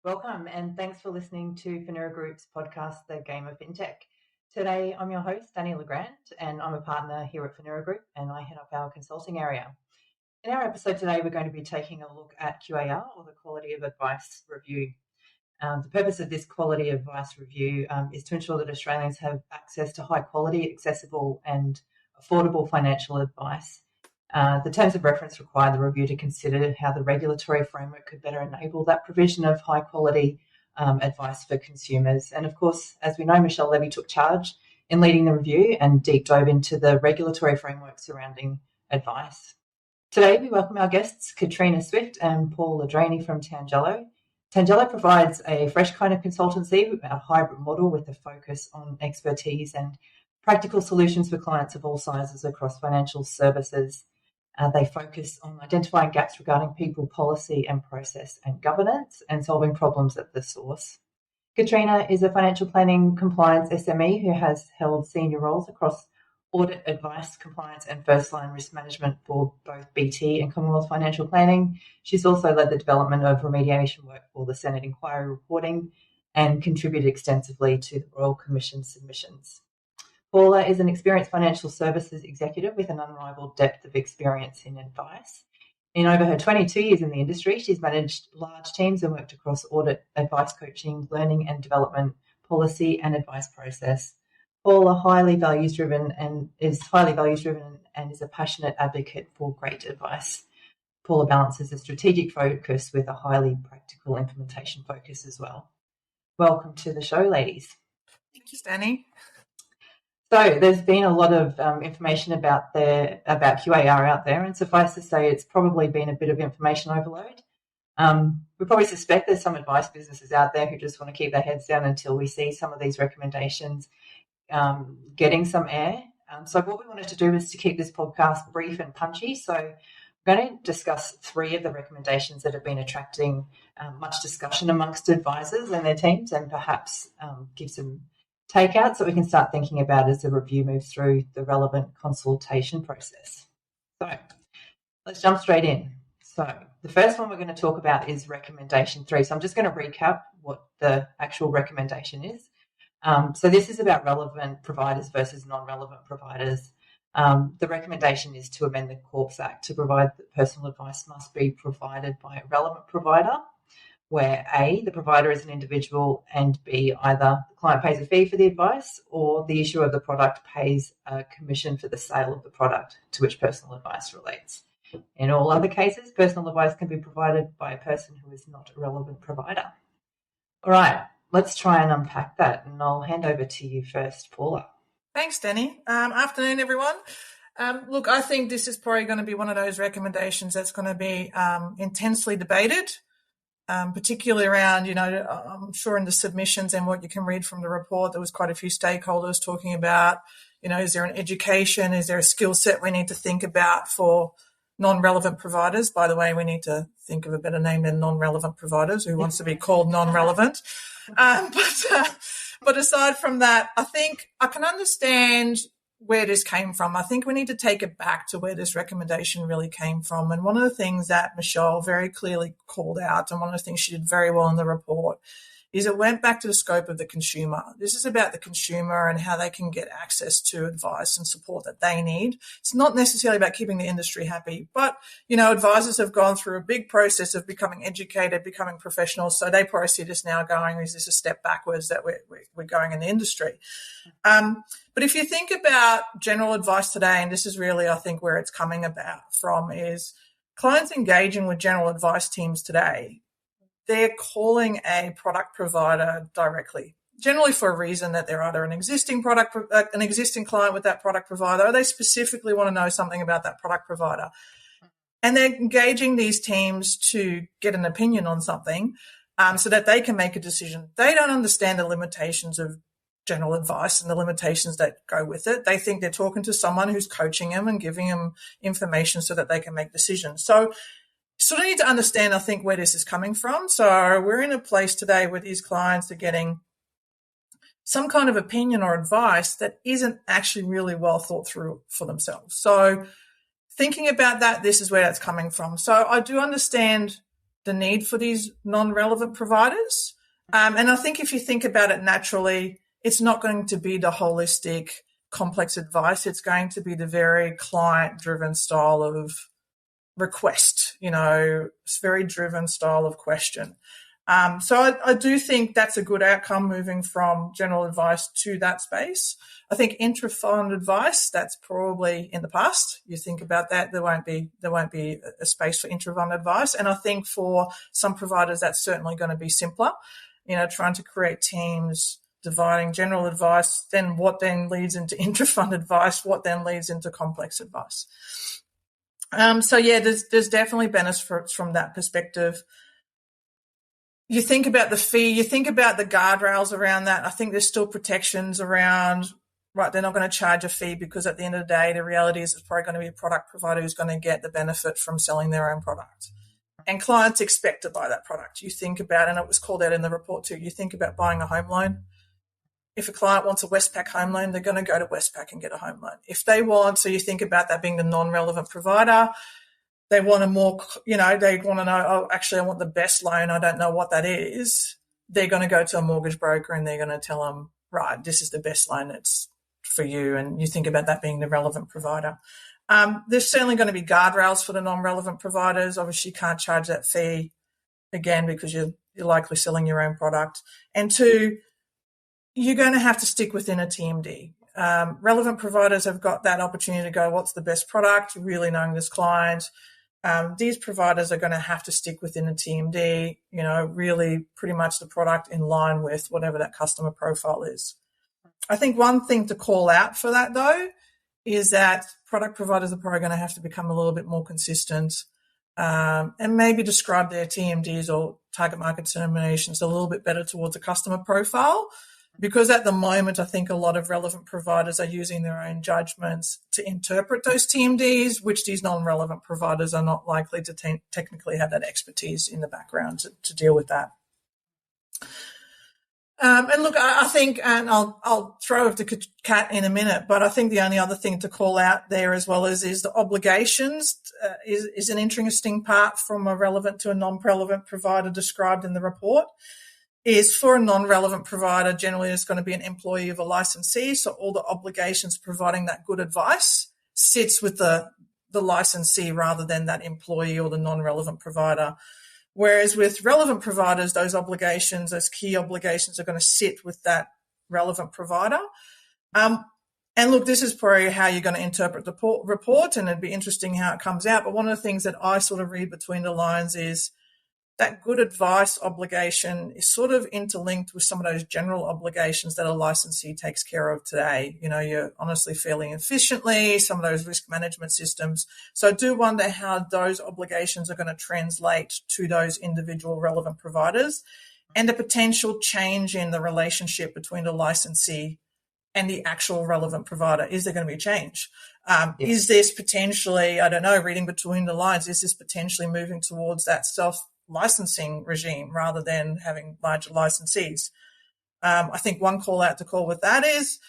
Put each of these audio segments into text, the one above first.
Welcome and thanks for listening to Finura Group's podcast, The Game of FinTech. Today, I'm your host, Danni Grande, and I'm a partner here at Finura Group and I head up our consulting area. In our episode today, we're going to be taking a look at QAR, or the Quality of Advice Review. The purpose of this Quality of Advice Review is to ensure that Australians have access to high quality, accessible and affordable financial advice. The terms of reference require the review to consider how the regulatory framework could better enable that provision of high quality advice for consumers. And of course, as we know, Michelle Levy took charge in leading the review and deep dove into the regulatory framework surrounding advice. Today, we welcome our guests, Katrina Swift and Paula Ladrainey from Tangelo. Tangelo provides a fresh kind of consultancy, a hybrid model with a focus on expertise and practical solutions for clients of all sizes across financial services. They focus on identifying gaps regarding people, policy and process and governance and solving problems at the source. Katrina is a financial planning compliance SME who has held senior roles across audit, advice, compliance and first-line risk management for both BT and Commonwealth Financial Planning. She's also led the development of remediation work for the Senate inquiry reporting and contributed extensively to the Royal Commission submissions. Paula is an experienced financial services executive with an unrivaled depth of experience in advice. In over her 22 years in the industry, she's managed large teams and worked across audit, advice coaching, learning and development, policy and advice process. Paula is highly values driven and is a passionate advocate for great advice. Paula balances a strategic focus with a highly practical implementation focus as well. Welcome to the show, ladies. Thank you, Danni. So there's been a lot of information about QAR out there, and suffice to say it's probably been a bit of information overload. We probably suspect there's some advice businesses out there who just want to keep their heads down until we see some of these recommendations getting some air. So what we wanted to do was to keep this podcast brief and punchy. So we're going to discuss 3 of the recommendations that have been attracting much discussion amongst advisors and their teams, and perhaps give some takeout so we can start thinking about as the review moves through the relevant consultation process. So let's jump straight in. So the first one we're going to talk about is recommendation 3. So I'm just going to recap what the actual recommendation is. So this is about relevant providers versus non-relevant providers. The recommendation is to amend the Corps Act to provide that personal advice must be provided by a relevant provider, where A, the provider is an individual, and B, either the client pays a fee for the advice or the issuer of the product pays a commission for the sale of the product to which personal advice relates. In all other cases, personal advice can be provided by a person who is not a relevant provider. All right, let's try and unpack that, and I'll hand over to you first, Paula. Thanks, Danni. Afternoon, everyone. Look, I think this is probably going to be one of those recommendations that's going to be intensely debated. Particularly around, I'm sure in the submissions and what you can read from the report, there was quite a few stakeholders talking about, is there an education, is there a skill set we need to think about for non-relevant providers? By the way, we need to think of a better name than non-relevant providers. Who wants to be called non-relevant? But aside from that, I think I can understand where this came from. I think we need to take it back to where this recommendation really came from. And one of the things that Michelle very clearly called out, and one of the things she did very well in the report, is it went back to the scope of the consumer. This is about the consumer and how they can get access to advice and support that they need. It's not necessarily about keeping the industry happy, but, advisors have gone through a big process of becoming educated, becoming professionals. So they probably see this now going, is this a step backwards that we're going in the industry? But if you think about general advice today, and this is really, I think, where it's coming about from, is clients engaging with general advice teams today, they're calling a product provider directly, generally for a reason that they're either an existing client with that product provider, or they specifically want to know something about that product provider. And they're engaging these teams to get an opinion on something so that they can make a decision. They don't understand the limitations of general advice and the limitations that go with it. They think they're talking to someone who's coaching them and giving them information so that they can make decisions. So sort of need to understand, I think, where this is coming from. So we're in a place today where these clients are getting some kind of opinion or advice that isn't actually really well thought through for themselves. So thinking about that, this is where that's coming from. So I do understand the need for these non-relevant providers. And I think if you think about it naturally, it's not going to be the holistic, complex advice. It's going to be the very client-driven style of request, it's very driven style of question. So I do think that's a good outcome moving from general advice to that space. I think intra-fund advice, that's probably in the past. You think about that, there won't be a space for intra-fund advice. And I think for some providers, that's certainly going to be simpler, trying to create teams, dividing general advice, then what then leads into intra-fund advice, what then leads into complex advice. There's definitely benefits from that perspective. You think about the fee, you think about the guardrails around that. I think there's still protections around, right, they're not going to charge a fee because at the end of the day, the reality is it's probably going to be a product provider who's going to get the benefit from selling their own product. And clients expect to buy that product. You think about, and it was called out in the report too, you think about buying a home loan. If a client wants a Westpac home loan, they're going to go to Westpac and get a home loan. If they want, so you think about that being the non-relevant provider, they want they want to know, oh, actually, I want the best loan. I don't know what that is. They're going to go to a mortgage broker and they're going to tell them, right, this is the best loan that's for you. And you think about that being the relevant provider. There's certainly going to be guardrails for the non-relevant providers. Obviously, you can't charge that fee, again, because you're likely selling your own product. And two, you're going to have to stick within a TMD. Relevant providers have got that opportunity to go, what's the best product, really knowing this client. These providers are going to have to stick within a TMD, really pretty much the product in line with whatever that customer profile is. I think one thing to call out for that, though, is that product providers are probably going to have to become a little bit more consistent and maybe describe their TMDs or target market determinations a little bit better towards a customer profile. Because at the moment, I think a lot of relevant providers are using their own judgments to interpret those TMDs, which these non-relevant providers are not likely to technically have that expertise in the background to deal with that. And look, I think, and I'll throw over to Kat in a minute, but I think the only other thing to call out there as well is the obligations is an interesting part from a relevant to a non-relevant provider described in the report. Is for a non-relevant provider, generally it's going to be an employee of a licensee, so all the obligations providing that good advice sits with the licensee rather than that employee or the non-relevant provider. Whereas with relevant providers, those obligations, those key obligations are going to sit with that relevant provider. And look, this is probably how you're going to interpret the report, and it'd be interesting how it comes out. But one of the things that I sort of read between the lines is that good advice obligation is sort of interlinked with some of those general obligations that a licensee takes care of today. You're honestly fairly efficiently, some of those risk management systems. So I do wonder how those obligations are going to translate to those individual relevant providers and the potential change in the relationship between the licensee and the actual relevant provider. Is there going to be a change? Is this potentially, I don't know, reading between the lines, is this potentially moving towards that self-licensing regime rather than having larger licensees? I think one call out to call with that is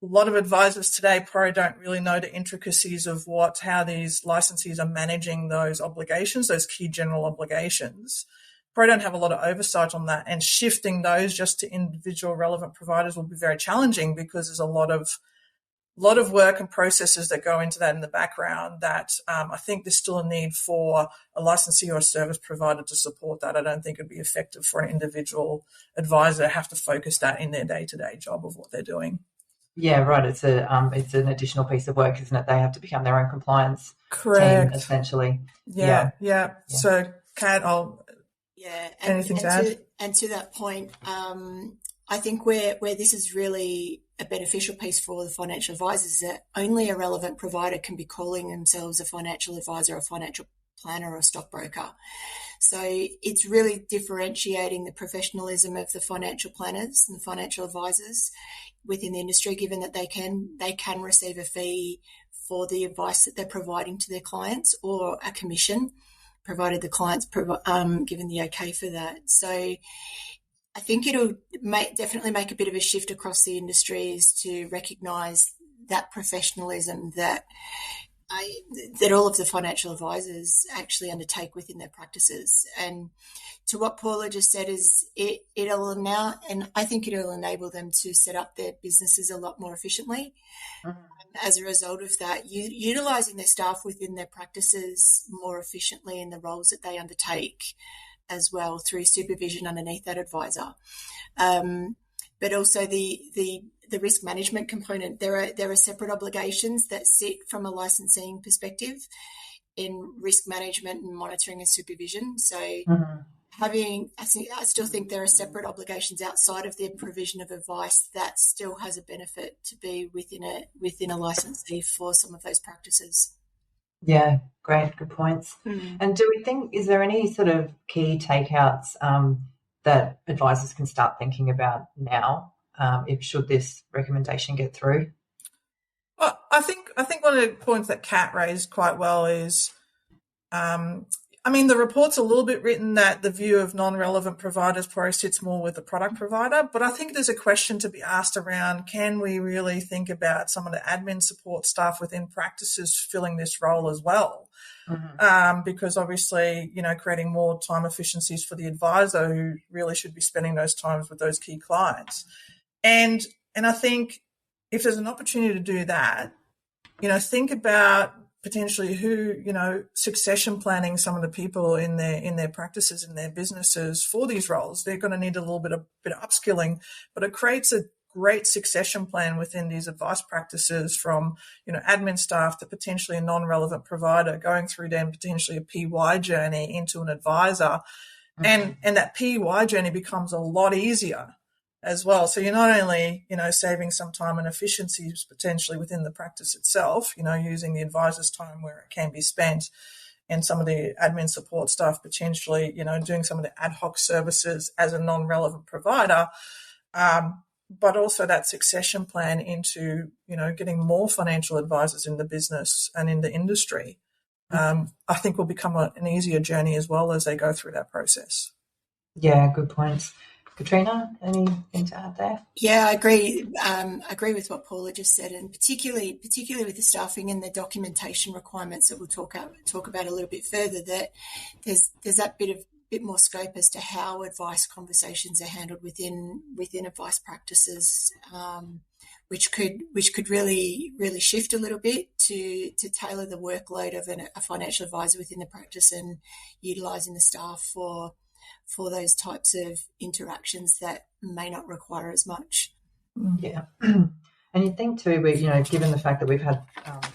a lot of advisors today probably don't really know the intricacies of how these licensees are managing those obligations, those key general obligations. Probably don't have a lot of oversight on that, and shifting those just to individual relevant providers will be very challenging because there's a lot of work and processes that go into that in the background that I think there's still a need for a licensee or a service provider to support that. I don't think it'd be effective for an individual advisor to have to focus that in their day-to-day job of what they're doing. Yeah, right. It's an additional piece of work, isn't it? They have to become their own compliance Correct. team, essentially. Yeah. So, Kat, anything to add? And to that point, I think where this is really a beneficial piece for the financial advisors is that only a relevant provider can be calling themselves a financial advisor, a financial planner, or a stockbroker. So it's really differentiating the professionalism of the financial planners and the financial advisors within the industry, given that they can receive a fee for the advice that they're providing to their clients, or a commission, provided the client's given the okay for that. So I think it'll definitely make a bit of a shift across the industries to recognise that professionalism that that all of the financial advisors actually undertake within their practices. And to what Paula just said, is it'll now, and I think it'll enable them to set up their businesses a lot more efficiently. As a result of that, utilising their staff within their practices more efficiently in the roles that they undertake as well, through supervision underneath that advisor. But also the risk management component. There are separate obligations that sit from a licensing perspective in risk management and monitoring and supervision. So I still think there are separate obligations outside of the provision of advice that still has a benefit to be within a licensee for some of those practices. Yeah, great, good points. And do we think, is there any sort of key takeouts that advisors can start thinking about now, if should this recommendation get through? Well, I think one of the points that Kat raised quite well is, the report's a little bit written that the view of non-relevant providers probably sits more with the product provider, but I think there's a question to be asked around, can we really think about some of the admin support staff within practices filling this role as well? Because obviously, creating more time efficiencies for the advisor, who really should be spending those times with those key clients. And I think if there's an opportunity to do that, think about potentially who, succession planning some of the people in their practices, in their businesses for these roles. They're going to need a little bit of upskilling, but it creates a great succession plan within these advice practices, from, admin staff to potentially a non-relevant provider, going through then potentially a PY journey into an advisor. And that PY journey becomes a lot easier as well. So you're not only, saving some time and efficiencies potentially within the practice itself, using the advisor's time where it can be spent, and some of the admin support staff potentially, doing some of the ad hoc services as a non-relevant provider, but also that succession plan into, getting more financial advisors in the business and in the industry, I think will become an easier journey as well as they go through that process. Yeah, good points. Katrina, anything to add there? Yeah, I agree. I agree with what Paula just said, and particularly with the staffing and the documentation requirements that we'll talk about a little bit further. That there's that bit more scope as to how advice conversations are handled within advice practices, which could really shift a little bit to tailor the workload of a financial advisor within the practice, and utilising the staff for those types of interactions that may not require as much. Yeah. And you think too, given the fact that we've had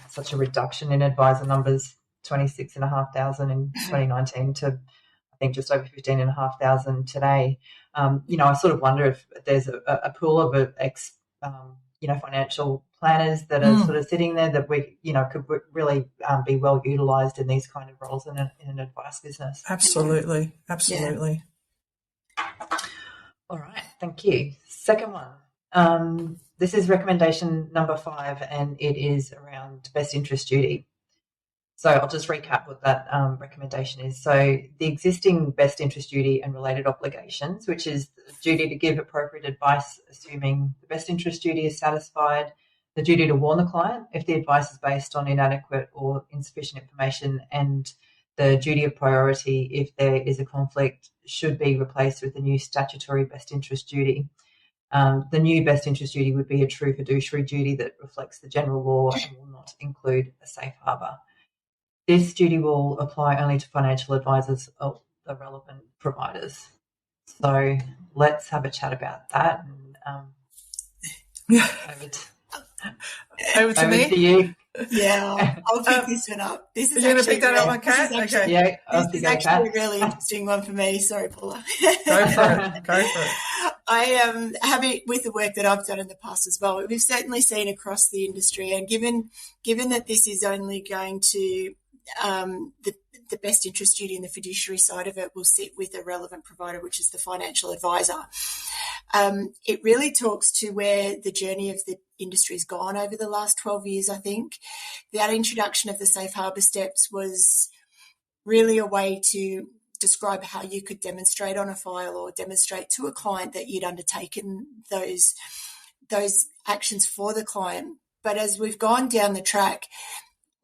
such a reduction in advisor numbers, 26,500 in 2019 to I think just over 15,500 today, I sort of wonder if there's a pool of financial planners that are sort of sitting there that we, could really be well utilised in these kind of roles in an advice business. Absolutely. Yeah. All right, thank you. Second one. This is recommendation number 5, and it is around best interest duty. So I'll just recap what that recommendation is. So the existing best interest duty and related obligations, which is the duty to give appropriate advice assuming the best interest duty is satisfied, the duty to warn the client if the advice is based on inadequate or insufficient information, and the duty of priority if there is a conflict, should be replaced with the new statutory best interest duty. The new best interest duty would be a true fiduciary duty that reflects the general law and will not include a safe harbour. This duty will apply only to financial advisors of the relevant providers. So let's have a chat about that. And, over to me. To you. Yeah, I'll pick this one up. This is going to pick that up, my Kat? Okay. Yeah, this is actually a really interesting one for me. Sorry, Paula. Go for it. I am having, with the work that I've done in the past as well, we've certainly seen across the industry, and given that this is only going to the best interest duty and the fiduciary side of it will sit with a relevant provider, which is the financial advisor. It really talks to where the journey of the industry has gone over the last 12 years, I think. That introduction of the safe harbour steps was really a way to describe how you could demonstrate on a file or demonstrate to a client that you'd undertaken those actions for the client. But as we've gone down the track,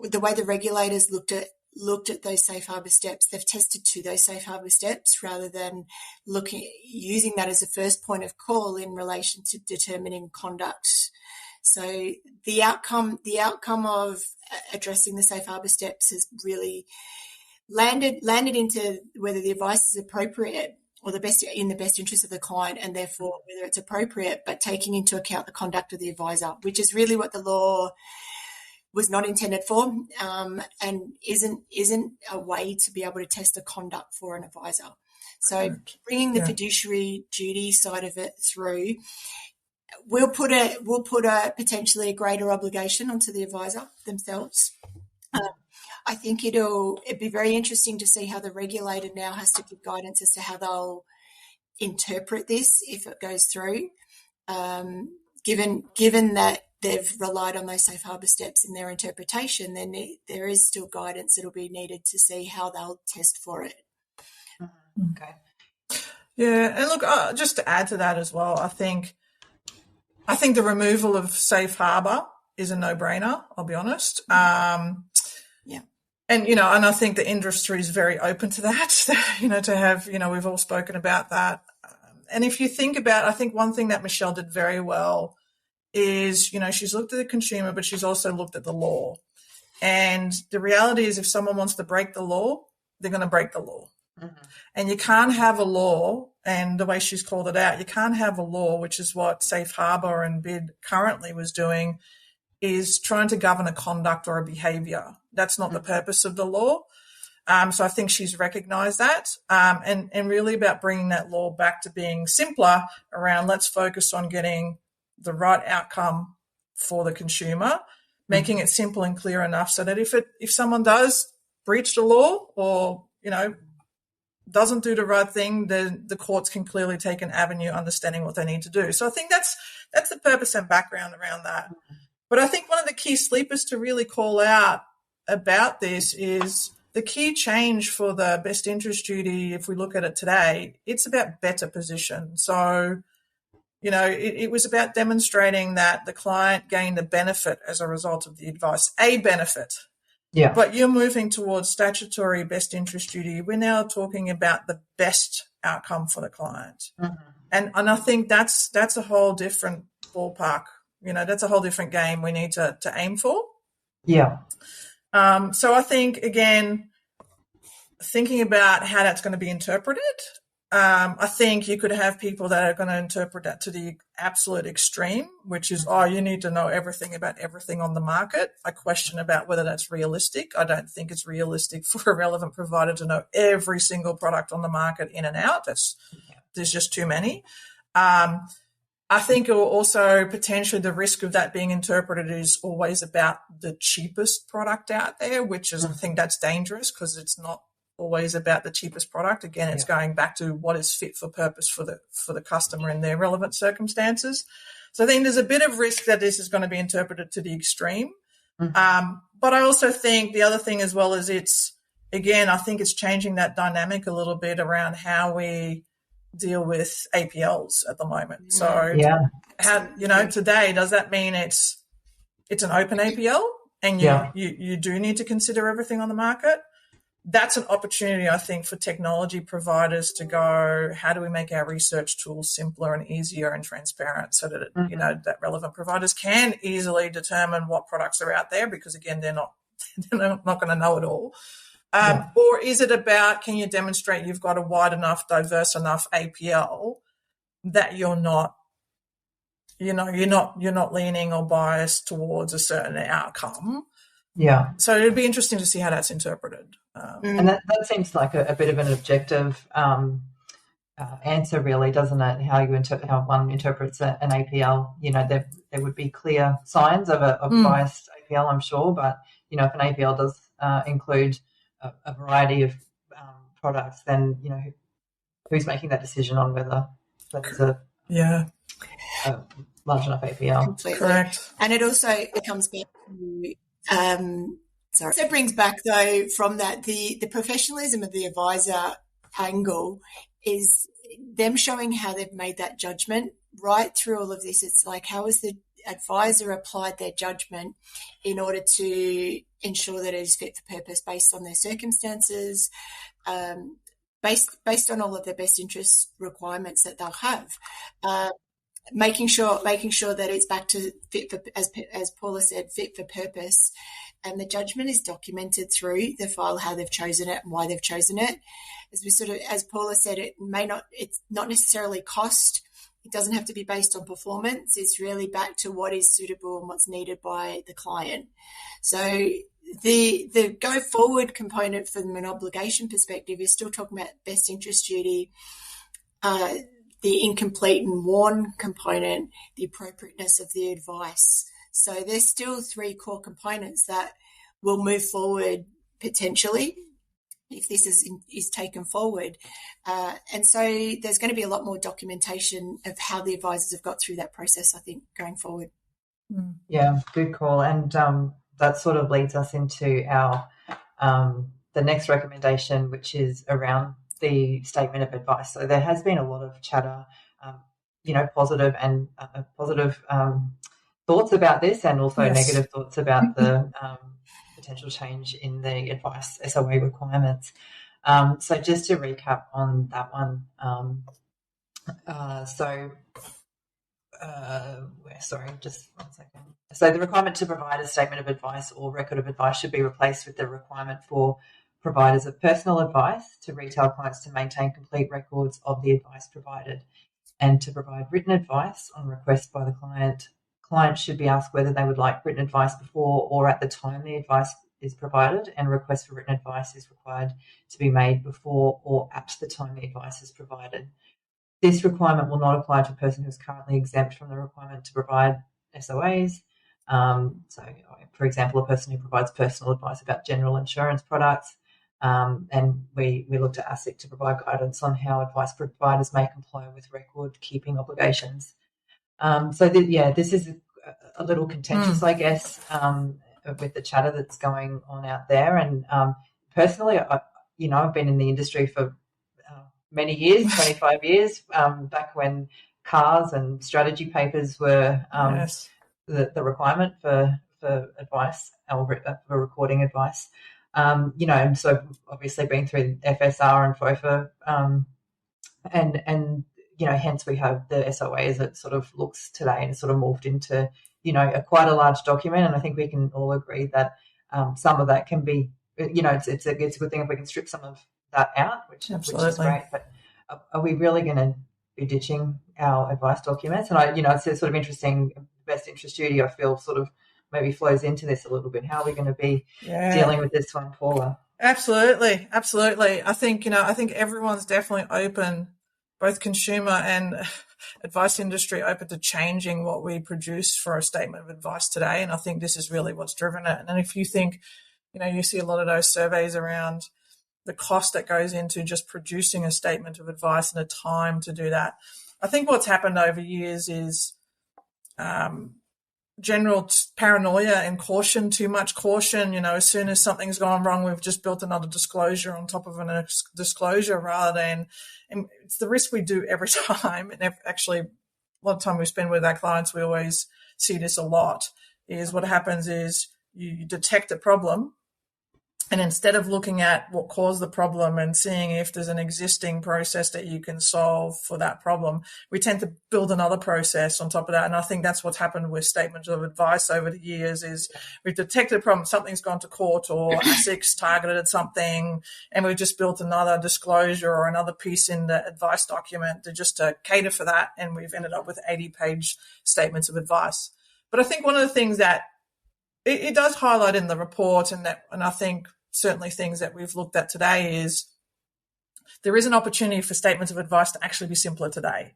the way the regulators looked at those safe harbour steps, they've tested to those safe harbour steps rather than using that as a first point of call in relation to determining conduct. So the outcome of addressing the safe harbour steps has really landed into whether the advice is appropriate or in the best interest of the client, and therefore whether it's appropriate, but taking into account the conduct of the advisor, which is really what the law was not intended for, and isn't a way to be able to test the conduct for an advisor. So bringing the fiduciary duty side of it through will put a potentially a greater obligation onto the advisor themselves. I think it'd be very interesting to see how the regulator now has to give guidance as to how they'll interpret this if it goes through, given that they've relied on those safe harbour steps in their interpretation, then there is still guidance that will be needed to see how they'll test for it. Okay. Yeah, and look, just to add to that as well, I think the removal of safe harbour is a no-brainer, I'll be honest. And, and I think the industry is very open to that, to have, we've all spoken about that. And if you think about, I think one thing that Michelle did very well is, she's looked at the consumer, but she's also looked at the law. And the reality is if someone wants to break the law, they're going to break the law. Mm-hmm. And you can't have a law, and the way she's called it out, you can't have a law, which is what Safe Harbour and BID currently was doing, is trying to govern a conduct or a behaviour. That's not the purpose of the law. So I think she's recognised that, and really about bringing that law back to being simpler around let's focus on getting the right outcome for the consumer, making it simple and clear enough so that if someone does breach the law or, doesn't do the right thing, then the courts can clearly take an avenue understanding what they need to do. So I think that's the purpose and background around that. But I think one of the key sleepers to really call out about this is the key change for the best interest duty, if we look at it today, it's about better position. So, it was about demonstrating that the client gained a benefit as a result of the advice, a benefit. Yeah. But you're moving towards statutory best interest duty. We're now talking about the best outcome for the client. Mm-hmm. And I think that's a whole different ballpark. That's a whole different game we need to aim for. Yeah. So I think, again, thinking about how that's going to be interpreted, I think you could have people that are going to interpret that to the absolute extreme, which is, you need to know everything about everything on the market. I question about whether that's realistic. I don't think it's realistic for a relevant provider to know every single product on the market in and out. There's just too many. I think also potentially the risk of that being interpreted is always about the cheapest product out there, which is, I think that's dangerous because it's not always about the cheapest product. Again, it's going back to what is fit for purpose for the customer in their relevant circumstances. So I think there's a bit of risk that this is going to be interpreted to the extreme. Mm-hmm. But I also think the other thing as well is I think it's changing that dynamic a little bit around how we deal with APLs at the moment. So how, today, does that mean it's an open APL and you do need to consider everything on the market? That's an opportunity, I think, for technology providers to go, how do we make our research tools simpler and easier and transparent so that, that relevant providers can easily determine what products are out there because, again, they're not going to know it all. Or is it about, can you demonstrate you've got a wide enough, diverse enough APL that you're not leaning or biased towards a certain outcome? Yeah. So it'd be interesting to see how that's interpreted. And that seems like a bit of an objective answer, really, doesn't it? How one interprets an APL. There would be clear signs of a biased APL, I'm sure, but if an APL does include a variety of products, then who's making that decision on whether it's a large enough APL? Completely. Correct. And it comes back to so it brings back, though, from that the professionalism of the advisor angle is them showing how they've made that judgment right through all of this. It's like, how is the advisor applied their judgment in order to ensure that it is fit for purpose based on their circumstances, based on all of their best interest requirements that they'll have. Making sure that it's back to fit for, as Paula said, fit for purpose, and the judgment is documented through the file, how they've chosen it and why they've chosen it. As Paula said, it's not necessarily cost. It doesn't have to be based on performance. It's really back to what is suitable and what's needed by the client. So the go forward component from an obligation perspective is still talking about best interest duty, the incomplete and worn component, the appropriateness of the advice. So there's still 3 core components that will move forward potentially if this is taken forward. And so there's going to be a lot more documentation of how the advisors have got through that process, I think, going forward. Yeah, good call. And that sort of leads us into our the next recommendation, which is around the statement of advice. So there has been a lot of chatter, positive and positive thoughts about this, and also negative thoughts about the potential change in the advice SOA requirements. So just to recap on that one, sorry, just 1 second. So the requirement to provide a statement of advice or record of advice should be replaced with the requirement for providers of personal advice to retail clients to maintain complete records of the advice provided, and to provide written advice on request by the client. Clients should be asked whether they would like written advice before or at the time the advice is provided, and request for written advice is required to be made before or at the time the advice is provided. This requirement will not apply to a person who is currently exempt from the requirement to provide SOAs. So, for example, a person who provides personal advice about general insurance products. And we looked at ASIC to provide guidance on how advice providers may comply with record keeping obligations. This is a little contentious, I guess, with the chatter that's going on out there. And personally, I've been in the industry for many years, 25 years, back when CARs and strategy papers were the requirement for advice or for recording advice. And so obviously been through FSR and FOFA, and hence we have the SOA as it sort of looks today, and it's sort of morphed into, quite a large document. And I think we can all agree that some of that can be, it's a good thing if we can strip some of that out, which is great. But are we really going to be ditching our advice documents? And it's sort of interesting. Best interest duty, I feel, sort of maybe flows into this a little bit. How are we going to be dealing with this one, Paula? Absolutely. I think everyone's definitely open, both consumer and advice industry, open to changing what we produce for a statement of advice today. And I think this is really what's driven it. And if you think, you see a lot of those surveys around the cost that goes into just producing a statement of advice and the time to do that. I think what's happened over years is general paranoia and caution, too much caution. As soon as something's gone wrong, we've just built another disclosure on top of a disclosure, rather than, and it's the risk we do every time. And actually, a lot of time we spend with our clients, we always see this a lot, is what happens is you detect a problem, and instead of looking at what caused the problem and seeing if there's an existing process that you can solve for that problem, we tend to build another process on top of that. And I think that's what's happened with statements of advice over the years, is we've detected a problem, something's gone to court, or ASIC's targeted something, and we've just built another disclosure or another piece in the advice document to cater for that. And we've ended up with 80-page statements of advice. But I think one of the things that it does highlight in the report, and I think certainly things that we've looked at today, is there is an opportunity for statements of advice to actually be simpler today.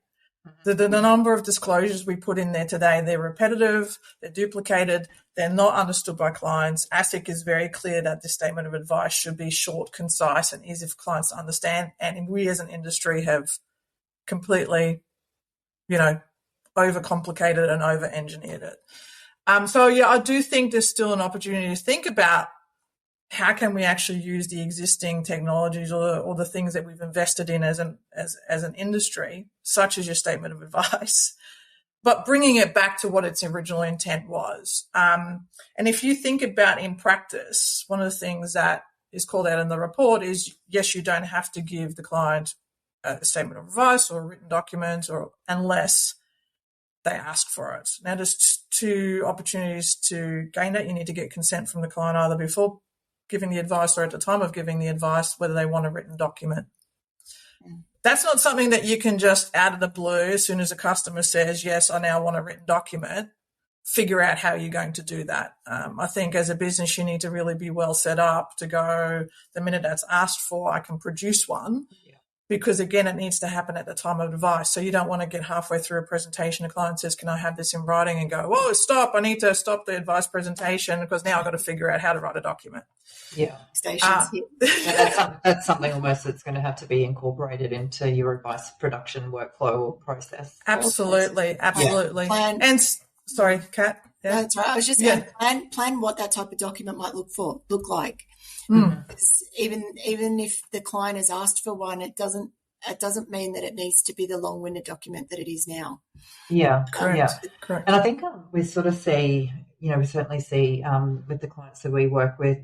The number of disclosures we put in there today, they're repetitive, they're duplicated, they're not understood by clients. ASIC is very clear that this statement of advice should be short, concise, and easy for clients to understand. And we as an industry have completely, overcomplicated and over-engineered it. I do think there's still an opportunity to think about how can we actually use the existing technologies or the things that we've invested in as an industry, such as your statement of advice, but bringing it back to what its original intent was. And if you think about in practice, one of the things that is called out in the report is, yes, you don't have to give the client a statement of advice or a written document unless they ask for it. Now, there's two opportunities to gain that. You need to get consent from the client either before giving the advice or at the time of giving the advice, whether they want a written document. That's not something that you can just out of the blue, as soon as a customer says, yes, I now want a written document, figure out how you're going to do that. I think as a business, you need to really be well set up to go, the minute that's asked for, I can produce one. Because, again, it needs to happen at the time of advice. So you don't want to get halfway through a presentation, a client says, can I have this in writing, and go, whoa, stop, I need to stop the advice presentation because now I've got to figure out how to write a document. Yeah. Stations. That's something almost that's going to have to be incorporated into your advice production workflow or process. Absolutely. Plan. And, sorry, Kat. Yeah. That's right. I was just saying, plan what that type of document might look like. Even if the client has asked for one, it doesn't mean that it needs to be the long-winded document that it is now. Yeah, correct. And I think we sort of see, we certainly see with the clients that we work with,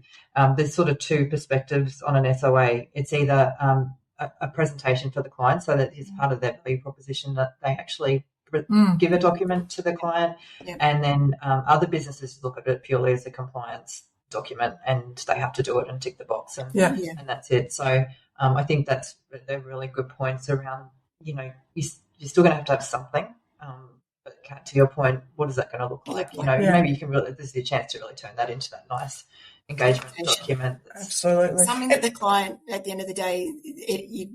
there's sort of two perspectives on an SOA. It's either a presentation for the client, so that is part of their value proposition, that they actually give a document to the client, and then other businesses look at it purely as a compliance document, and they have to do it and tick the box, and that's it. So I think they're really good points around, you're still going to have something, but Kat, to your point, what is that going to look like? Maybe you can this is your chance to really turn that into that nice engagement document. Absolutely. Something that the client, at the end of the day,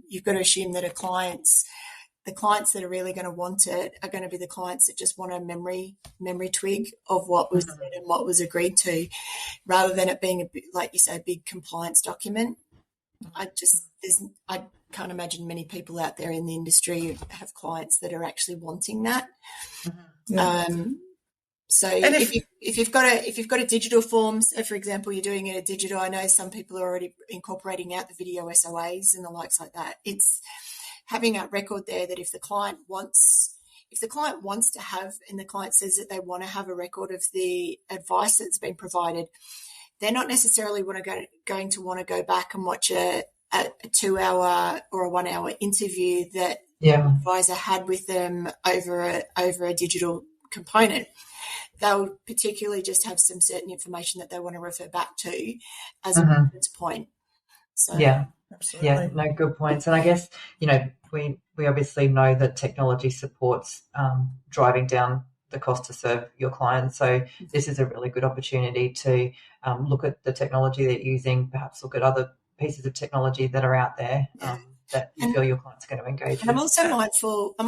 you've got to assume that the clients that are really going to want it are going to be the clients that just want a memory twig of what was said and what was agreed to, rather than it being, like you say, a big compliance document. I can't imagine many people out there in the industry have clients that are actually wanting that. So if you've got a digital form, so for example, you're doing it a digital, I know some people are already incorporating out the video SOAs and the likes like that. It's having a record there that if the client wants to have, and the client says that they want to have a record of the advice that's been provided, they're not necessarily going to want to go back and watch a 2-hour or a 1-hour interview that the advisor had with them over a digital component. They'll particularly just have some certain information that they want to refer back to as a reference point. So absolutely. Yeah, no, good points. And I guess, we obviously know that technology supports driving down the cost to serve your clients. So this is a really good opportunity to look at the technology that you're using, perhaps look at other pieces of technology that are out there that you feel your clients are going to engage with. I'm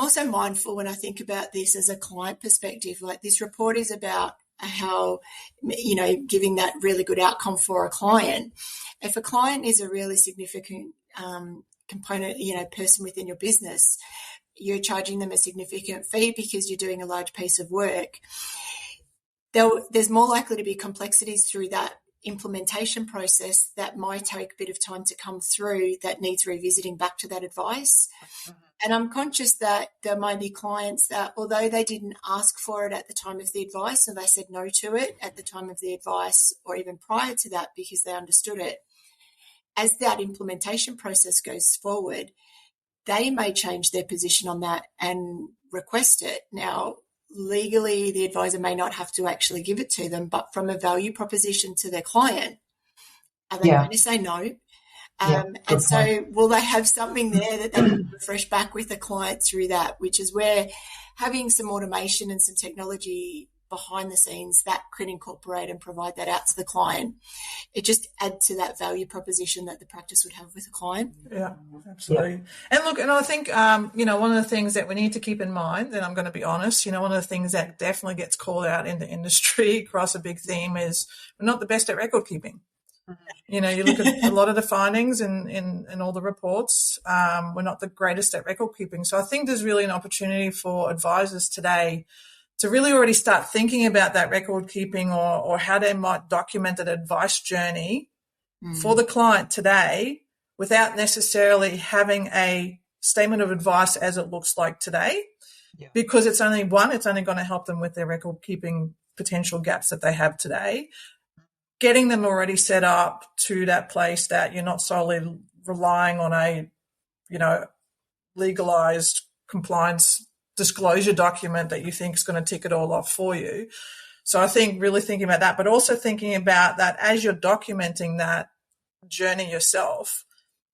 also mindful when I think about this as a client perspective. Like, this report is about how, giving that really good outcome for a client. If a client is a really significant component, person within your business, you're charging them a significant fee because you're doing a large piece of work. There's more likely to be complexities through that implementation process that might take a bit of time to come through, that needs revisiting back to that advice. And I'm conscious that there might be clients that, although they didn't ask for it at the time of the advice, and they said no to it at the time of the advice or even prior to that because they understood it, as that implementation process goes forward, they may change their position on that and request it. Now, legally, the advisor may not have to actually give it to them, but from a value proposition to their client, are they going to say no? And so will they have something there that they can refresh back with the client through that, which is where having some automation and some technology behind the scenes that could incorporate and provide that out to the client, it just adds to that value proposition that the practice would have with a client. Yeah, absolutely. And look, and I think, one of the things that we need to keep in mind, and I'm going to be honest, one of the things that definitely gets called out in the industry across a big theme is we're not the best at record keeping. You look at a lot of the findings in all the reports, we're not the greatest at record keeping. So I think there's really an opportunity for advisors today to really already start thinking about that record keeping or how they might document an advice journey for the client today without necessarily having a statement of advice as it looks like today. because it's only going to help them with their record keeping potential gaps that they have today. Getting them already set up to that place that you're not solely relying on a, legalized compliance disclosure document that you think is going to tick it all off for you. So I think really thinking about that, but also thinking about that as you're documenting that journey yourself,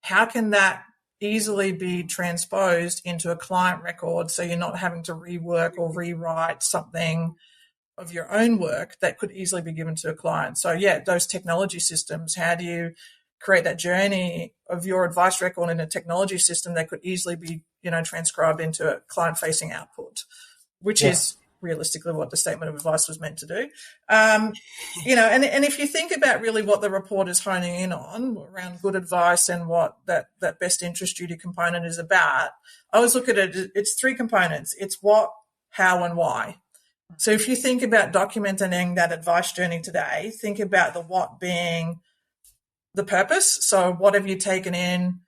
how can that easily be transposed into a client record so you're not having to rework or rewrite something of your own work that could easily be given to a client. So, those technology systems, how do you create that journey of your advice record in a technology system that could easily be, transcribed into a client-facing output, which is realistically what the statement of advice was meant to do. And if you think about really what the report is honing in on around good advice and what that best interest duty component is about, I always look at it, it's 3 components. It's what, how, and why. So if you think about documenting that advice journey today, think about the what being the purpose. So what have you taken in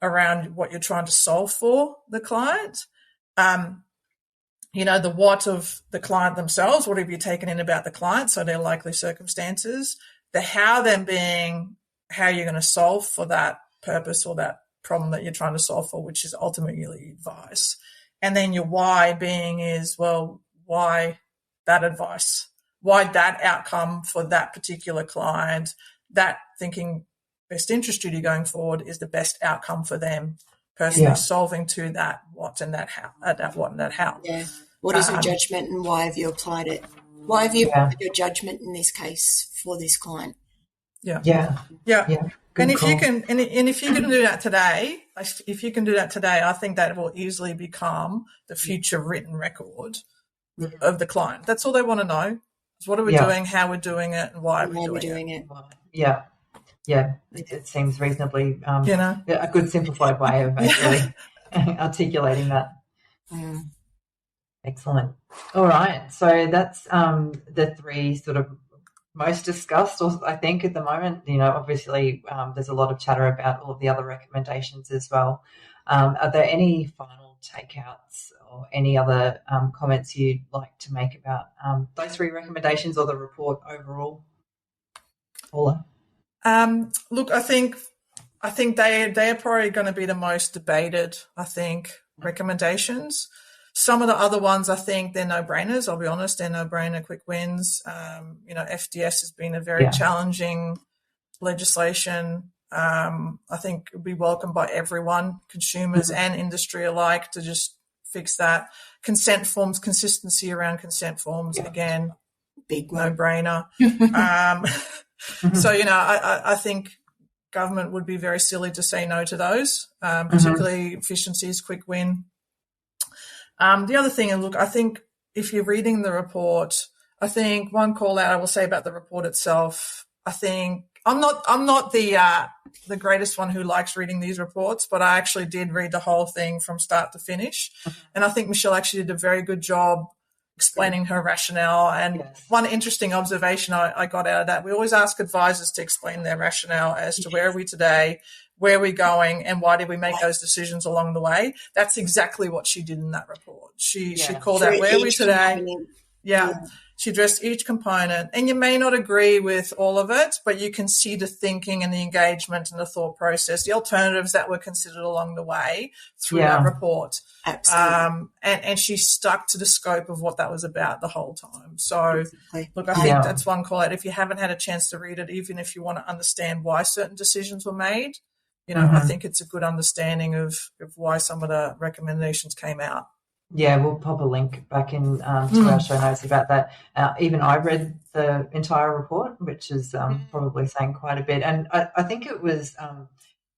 around what you're trying to solve for the client? The what of the client themselves, what have you taken in about the client, so their likely circumstances. The how then being how you're going to solve for that purpose or that problem that you're trying to solve for, which is ultimately advice. And then your why being is, well, why that advice? Why that outcome for that particular client? That thinking best interest duty going forward is the best outcome for them personally, solving to that what and that how, that what and that how. Yeah. What is your judgment and why have you applied it? Why have you applied your judgment in this case for this client? Yeah. And if you can do that today, I think that will easily become the future written record of the client. That's all they want to know. Is what are we doing, how we're doing it, and why are we doing it. Yeah. It seems reasonably a good simplified way of actually articulating that. Excellent. All right. So that's the 3 sort of most discussed, I think, at the moment. Obviously there's a lot of chatter about all of the other recommendations as well. Are there any final takeouts or any other comments you'd like to make about those 3 recommendations or the report overall, Paula? Look, I think they are probably going to be the most debated, recommendations. Some of the other ones, I think they're no-brainers. I'll be honest, they're no-brainer quick wins. FDS has been a very challenging legislation. I think it would be welcomed by everyone, consumers and industry alike, to just fix that. Consent forms, consistency around consent forms, again, big no-brainer. So, I think government would be very silly to say no to those, particularly efficiencies, quick win. The other thing, and look, I think if you're reading the report, I think one call out I will say about the report itself, I think I'm not the greatest one who likes reading these reports, but I actually did read the whole thing from start to finish. And I think Michelle actually did a very good job explaining her rationale. And one interesting observation I got out of that, we always ask advisors to explain their rationale as to where are we today, where are we going, and why did we make those decisions along the way. That's exactly what she did in that report. She called out where are we today. She addressed each component, and you may not agree with all of it, but you can see the thinking and the engagement and the thought process, the alternatives that were considered along the way through that report. Absolutely. And she stuck to the scope of what that was about the whole time. So, look, I think that's one call out. If you haven't had a chance to read it, even if you want to understand why certain decisions were made, I think it's a good understanding of why some of the recommendations came out. Yeah, we'll pop a link back in to our show notes about that. Even I read the entire report, which is probably saying quite a bit. And I think it was,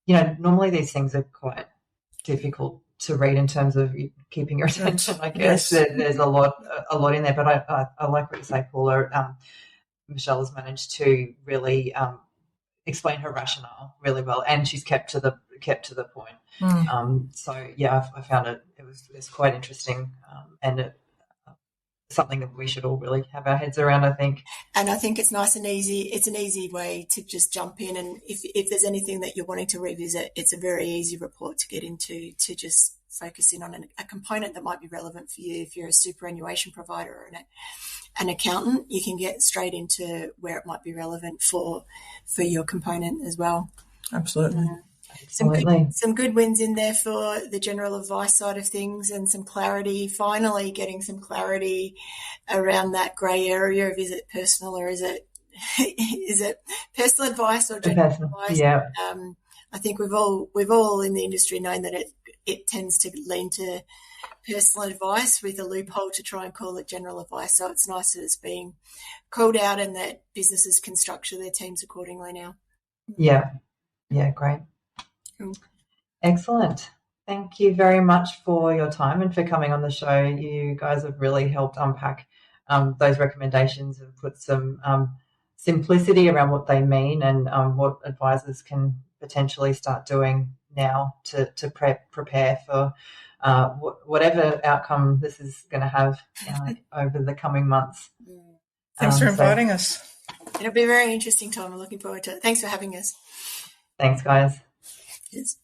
normally these things are quite difficult to read in terms of keeping your attention, I guess. There's a lot in there. But I like what you say, Paula. Michelle has managed to really explain her rationale really well, and she's kept to the point. So I found it was quite interesting, and something that we should all really have our heads around, I think. And I think it's nice and easy. It's an easy way to just jump in, and if there's anything that you're wanting to revisit, it's a very easy report to get into, to just focus in on a component that might be relevant for you. If you're a superannuation provider or an accountant, you can get straight into where it might be relevant for your component as well. Absolutely. Some good wins in there for the general advice side of things, and some clarity, finally getting some clarity around that grey area of, is it personal or is it personal advice or general advice? Yeah. I think we've all in the industry known that it tends to lean to personal advice with a loophole to try and call it general advice. So it's nice that it's being called out and that businesses can structure their teams accordingly now. Yeah. Yeah, great. Cool. Excellent. Thank you very much for your time and for coming on the show. You guys have really helped unpack those recommendations and put some simplicity around what they mean and what advisors can potentially start doing now to prepare for whatever outcome this is going to have over the coming months. Thanks for inviting us. It'll be a very interesting time. I'm looking forward to it. Thanks for having us. Thanks, guys. Cheers.